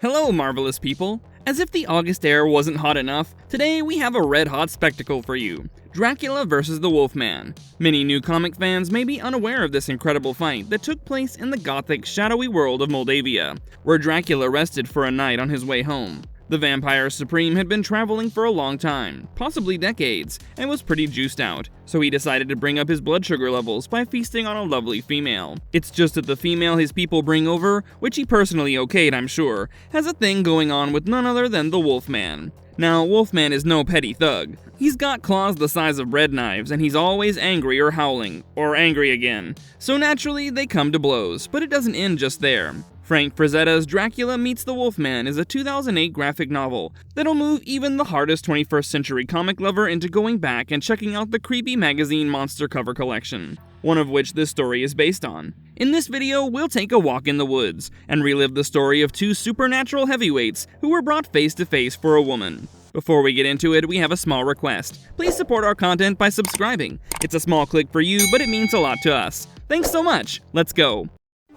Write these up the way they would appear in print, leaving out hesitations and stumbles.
Hello, marvelous people! As if the August air wasn't hot enough, today we have a red-hot spectacle for you. Dracula vs. the Wolfman. Many new comic fans may be unaware of this incredible fight that took place in the Gothic, shadowy world of Moldavia, where Dracula rested for a night on his way home. The vampire supreme had been traveling for a long time, possibly decades, and was pretty juiced out, so he decided to bring up his blood sugar levels by feasting on a lovely female. It's just that the female his people bring over, which he personally okayed I'm sure, has a thing going on with none other than the Wolfman. Now, Wolfman is no petty thug. He's got claws the size of bread knives, and he's always angry or howling, or angry again. So naturally, they come to blows, but it doesn't end just there. Frank Frazetta's Dracula Meets the Wolfman is a 2008 graphic novel that'll move even the hardest 21st century comic lover into going back and checking out the creepy magazine monster cover collection, one of which this story is based on. In this video, we'll take a walk in the woods and relive the story of two supernatural heavyweights who were brought face to face for a woman. Before we get into it, we have a small request. Please support our content by subscribing. It's a small click for you, but it means a lot to us. Thanks so much. Let's go.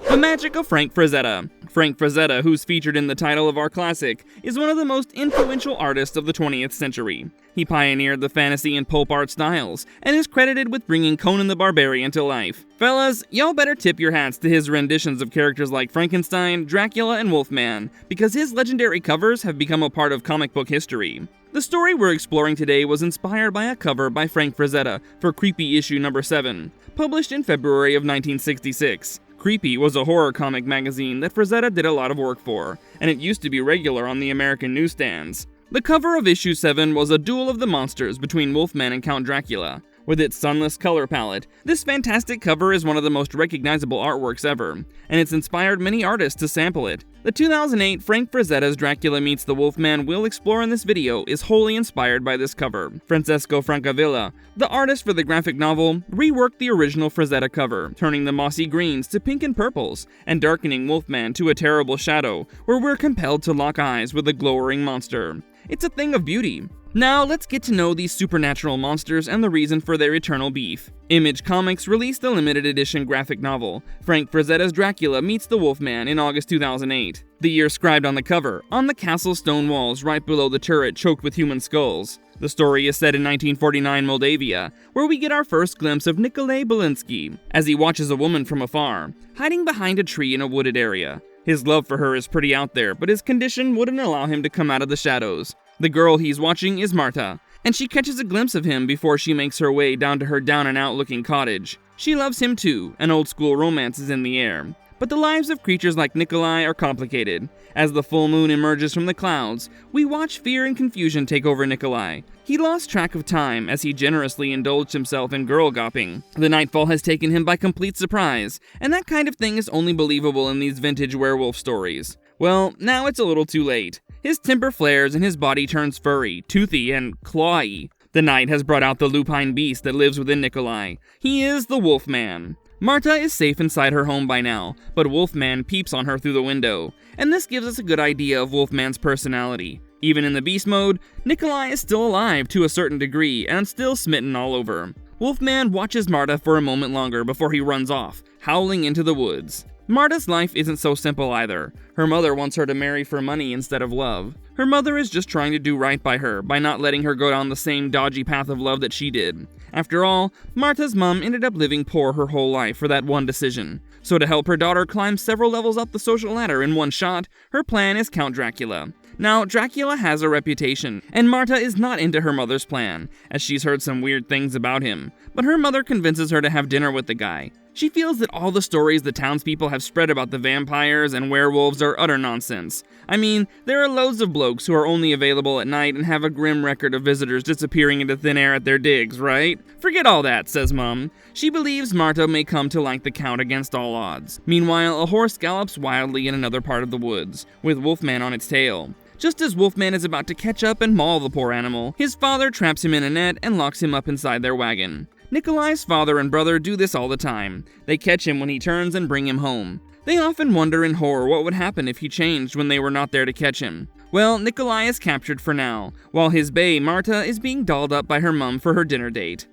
The magic of Frank Frazetta. Frank Frazetta, who's featured in the title of our classic, is one of the most influential artists of the 20th century. He pioneered the fantasy and pulp art styles, and is credited with bringing Conan the Barbarian to life. Fellas, y'all better tip your hats to his renditions of characters like Frankenstein, Dracula, and Wolfman, because his legendary covers have become a part of comic book history. The story we're exploring today was inspired by a cover by Frank Frazetta for Creepy issue number 7, published in February of 1966. Creepy was a horror comic magazine that Frazetta did a lot of work for, and it used to be regular on the American newsstands. The cover of issue 7 was a duel of the monsters between Wolfman and Count Dracula. With its sunless color palette, this fantastic cover is one of the most recognizable artworks ever, and it's inspired many artists to sample it. The 2008 Frank Frazetta's Dracula Meets the Wolfman we'll explore in this video is wholly inspired by this cover. Francesco Francavilla, the artist for the graphic novel, reworked the original Frazetta cover, turning the mossy greens to pink and purples, and darkening Wolfman to a terrible shadow, where we're compelled to lock eyes with a glowering monster. It's a thing of beauty. Now, let's get to know these supernatural monsters and the reason for their eternal beef. Image Comics released the limited edition graphic novel, Frank Frazetta's Dracula Meets the Wolfman, in August 2008. The year scribed on the cover, on the castle's stone walls right below the turret choked with human skulls. The story is set in 1949 Moldavia, where we get our first glimpse of Nikolai Belinsky, as he watches a woman from afar, hiding behind a tree in a wooded area. His love for her is pretty out there, but his condition wouldn't allow him to come out of the shadows. The girl he's watching is Marta, and she catches a glimpse of him before she makes her way down to her down-and-out looking cottage. She loves him too, an old-school romance is in the air. But the lives of creatures like Nikolai are complicated. As the full moon emerges from the clouds, we watch fear and confusion take over Nikolai. He lost track of time as he generously indulged himself in girl-gopping. The nightfall has taken him by complete surprise, and that kind of thing is only believable in these vintage werewolf stories. Well, now it's a little too late. His temper flares and his body turns furry, toothy, and clawy. The night has brought out the lupine beast that lives within Nikolai. He is the Wolfman. Marta is safe inside her home by now, but Wolfman peeps on her through the window, and this gives us a good idea of Wolfman's personality. Even in the beast mode, Nikolai is still alive to a certain degree and still smitten all over. Wolfman watches Marta for a moment longer before he runs off, howling into the woods. Marta's life isn't so simple either. Her mother wants her to marry for money instead of love. Her mother is just trying to do right by her by not letting her go down the same dodgy path of love that she did. After all, Marta's mom ended up living poor her whole life for that one decision. So to help her daughter climb several levels up the social ladder in one shot, her plan is Count Dracula. Now, Dracula has a reputation, and Marta is not into her mother's plan, as she's heard some weird things about him, but her mother convinces her to have dinner with the guy. She feels that all the stories the townspeople have spread about the vampires and werewolves are utter nonsense. I mean, there are loads of blokes who are only available at night and have a grim record of visitors disappearing into thin air at their digs, right? Forget all that, says Mum. She believes Marta may come to like the Count against all odds. Meanwhile, a horse gallops wildly in another part of the woods, with Wolfman on its tail. Just as Wolfman is about to catch up and maul the poor animal, his father traps him in a net and locks him up inside their wagon. Nikolai's father and brother do this all the time. They catch him when he turns and bring him home. They often wonder in horror what would happen if he changed when they were not there to catch him. Well, Nikolai is captured for now, while his bae, Marta, is being dolled up by her mum for her dinner date.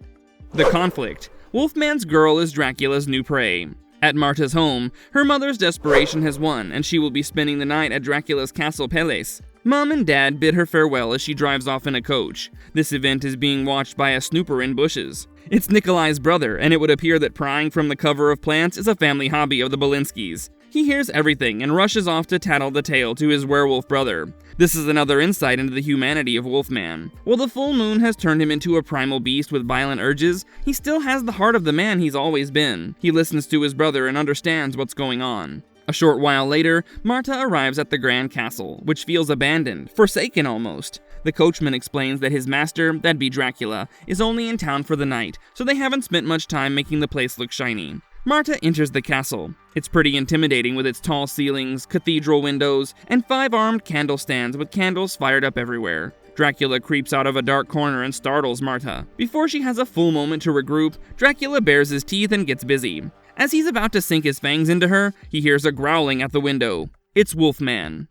The conflict. Wolfman's girl is Dracula's new prey. At Marta's home, her mother's desperation has won, and she will be spending the night at Dracula's Castle Palace. Mom and Dad bid her farewell as she drives off in a coach. This event is being watched by a snooper in bushes. It's Nikolai's brother, and it would appear that prying from the cover of plants is a family hobby of the Bolinskis. He hears everything and rushes off to tattle the tale to his werewolf brother. This is another insight into the humanity of Wolfman. While the full moon has turned him into a primal beast with violent urges, he still has the heart of the man he's always been. He listens to his brother and understands what's going on. A short while later, Marta arrives at the Grand Castle, which feels abandoned, forsaken almost. The coachman explains that his master, that'd be Dracula, is only in town for the night, so they haven't spent much time making the place look shiny. Marta enters the castle. It's pretty intimidating with its tall ceilings, cathedral windows, and 5 armed candle stands with candles fired up everywhere. Dracula creeps out of a dark corner and startles Marta. Before she has a full moment to regroup, Dracula bares his teeth and gets busy. As he's about to sink his fangs into her, he hears a growling at the window. It's Wolfman.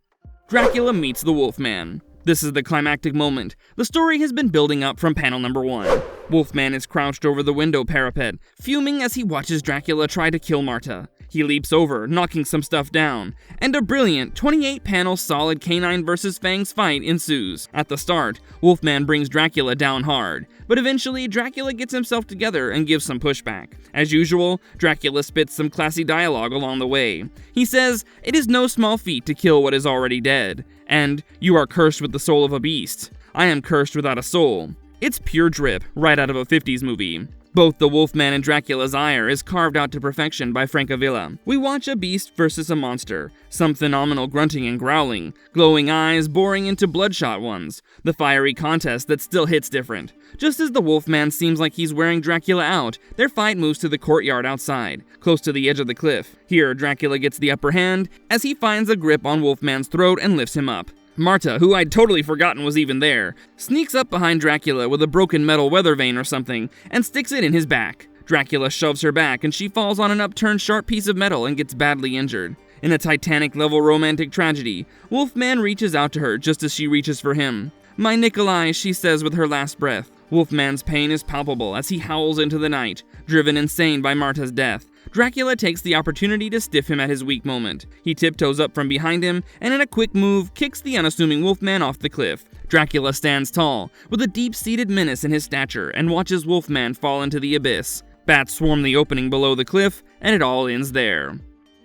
Dracula meets the Wolfman. This is the climactic moment. The story has been building up from panel number 1. Wolfman is crouched over the window parapet, fuming as he watches Dracula try to kill Marta. He leaps over, knocking some stuff down, and a brilliant 28-panel solid canine versus fangs fight ensues. At the start, Wolfman brings Dracula down hard, but eventually Dracula gets himself together and gives some pushback. As usual, Dracula spits some classy dialogue along the way. He says, "It is no small feat to kill what is already dead," and "You are cursed with the soul of a beast. I am cursed without a soul." It's pure drip, right out of a 50s movie. Both the Wolfman and Dracula's ire is carved out to perfection by Frank Frazetta. We watch a beast versus a monster, some phenomenal grunting and growling, glowing eyes boring into bloodshot ones, the fiery contest that still hits different. Just as the Wolfman seems like he's wearing Dracula out, their fight moves to the courtyard outside, close to the edge of the cliff. Here, Dracula gets the upper hand as he finds a grip on Wolfman's throat and lifts him up. Marta, who I'd totally forgotten was even there, sneaks up behind Dracula with a broken metal weather vane or something and sticks it in his back. Dracula shoves her back and she falls on an upturned sharp piece of metal and gets badly injured. In a Titanic-level romantic tragedy, Wolfman reaches out to her just as she reaches for him. "My Nikolai," she says with her last breath. Wolfman's pain is palpable as he howls into the night, driven insane by Marta's death. Dracula takes the opportunity to stiff him at his weak moment. He tiptoes up from behind him, and in a quick move, kicks the unassuming Wolfman off the cliff. Dracula stands tall, with a deep-seated menace in his stature, and watches Wolfman fall into the abyss. Bats swarm the opening below the cliff, and it all ends there.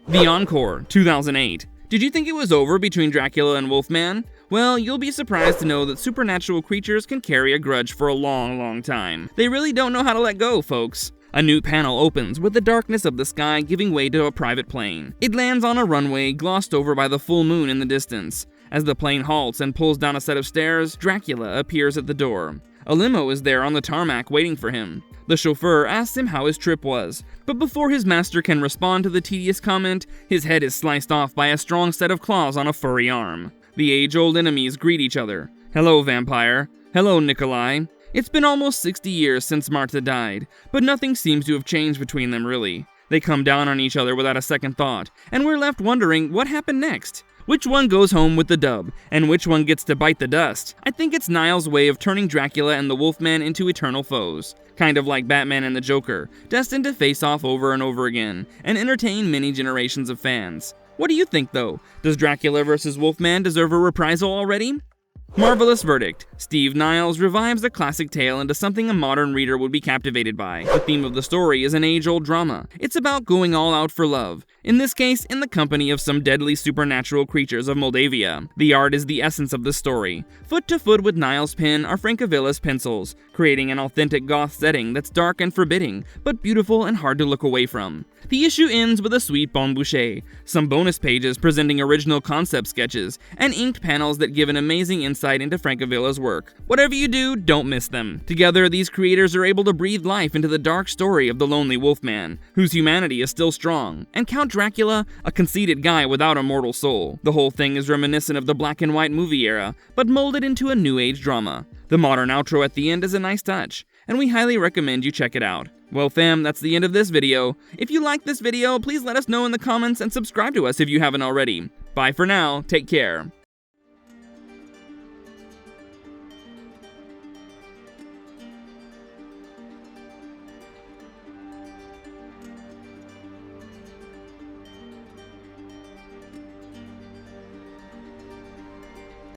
The Encore, 2008. Did you think it was over between Dracula and Wolfman? Well, you'll be surprised to know that supernatural creatures can carry a grudge for a long, long time. They really don't know how to let go, folks. A new panel opens with the darkness of the sky giving way to a private plane. It lands on a runway glossed over by the full moon in the distance. As the plane halts and pulls down a set of stairs, Dracula appears at the door. A limo is there on the tarmac waiting for him. The chauffeur asks him how his trip was, but before his master can respond to the tedious comment, his head is sliced off by a strong set of claws on a furry arm. The age-old enemies greet each other. "Hello, vampire." "Hello, Nikolai." It's been almost 60 years since Marta died, but nothing seems to have changed between them really. They come down on each other without a second thought, and we're left wondering what happened next. Which one goes home with the dub, and which one gets to bite the dust? I think it's Niall's way of turning Dracula and the Wolfman into eternal foes. Kind of like Batman and the Joker, destined to face off over and over again, and entertain many generations of fans. What do you think though? Does Dracula vs. Wolfman deserve a reprisal already? Marvelous verdict. Steve Niles revives a classic tale into something a modern reader would be captivated by. The theme of the story is an age-old drama. It's about going all out for love. In this case, in the company of some deadly supernatural creatures of Moldavia. The art is the essence of the story. Foot to foot with Niles' pen are Frankovilla's pencils, creating an authentic goth setting that's dark and forbidding, but beautiful and hard to look away from. The issue ends with a sweet bon bouche, some bonus pages presenting original concept sketches, and inked panels that give an amazing insight into Frankovilla's work. Whatever you do, don't miss them. Together, these creators are able to breathe life into the dark story of the lonely Wolfman, whose humanity is still strong, and Count Dracula, a conceited guy without a mortal soul. The whole thing is reminiscent of the black and white movie era, but molded into a new age drama. The modern outro at the end is a nice touch, and we highly recommend you check it out. Well fam, that's the end of this video. If you liked this video, please let us know in the comments and subscribe to us if you haven't already. Bye for now, take care.